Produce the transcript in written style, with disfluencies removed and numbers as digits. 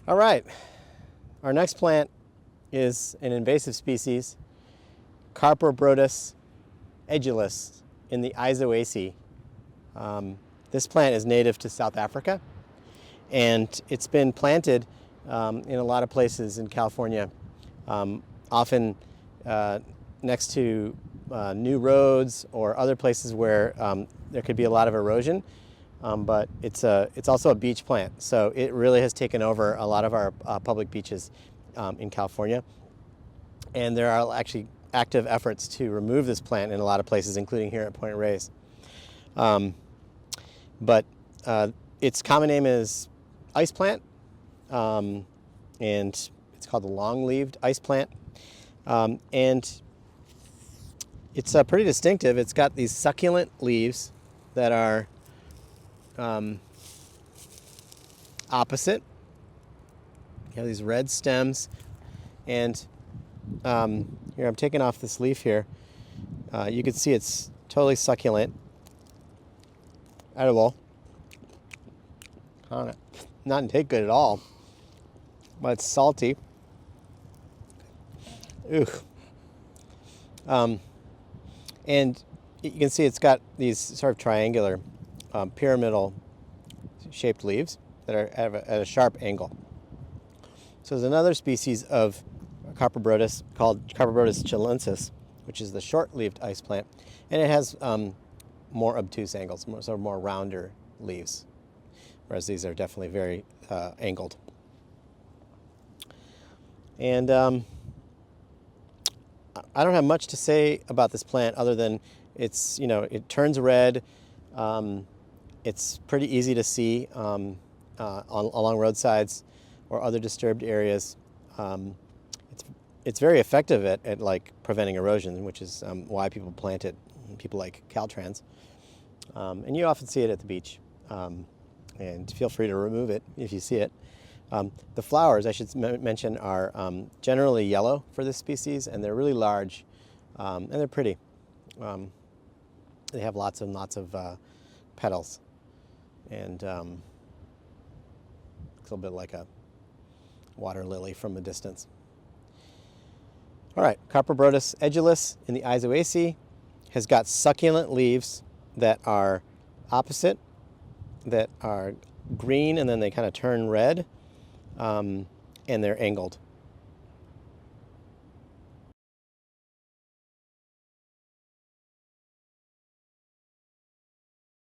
All right, our next plant is an invasive species, Carprobrotus edulis in the Aizoaceae. This plant is native to South Africa, and it's been planted in a lot of places in California, often next to new roads or other places where there could be a lot of erosion. But it's also a beach plant, so it really has taken over a lot of our public beaches in California. And there are actually active efforts to remove this plant in a lot of places, including here at Point Reyes. But its common name is ice plant, and it's called the long-leaved ice plant. And it's pretty distinctive. It's got these succulent leaves that are opposite. You have these red stems, and here I'm taking off this leaf here. You can see it's totally succulent, edible. Not take good at all, but it's salty. Ooh. And you can see it's got these sort of triangular, pyramidal shaped leaves that are at a sharp angle. So there's another species of Carprobrotus called Carprobrotus chilensis, which is the short-leaved ice plant, and it has more obtuse angles, more rounder leaves, whereas these are definitely very angled. And I don't have much to say about this plant other than it turns red. It's pretty easy to see along roadsides or other disturbed areas. It's very effective at like preventing erosion, which is why people plant it. People like Caltrans, and you often see it at the beach. And feel free to remove it if you see it. The flowers, I should mention, are generally yellow for this species, and they're really large, and they're pretty. They have lots and lots of petals, and it's a little bit like a water lily from a distance. All right, Carprobrotus edulis in the Aizoaceae has got succulent leaves that are opposite, that are green, and then they kind of turn red, and they're angled.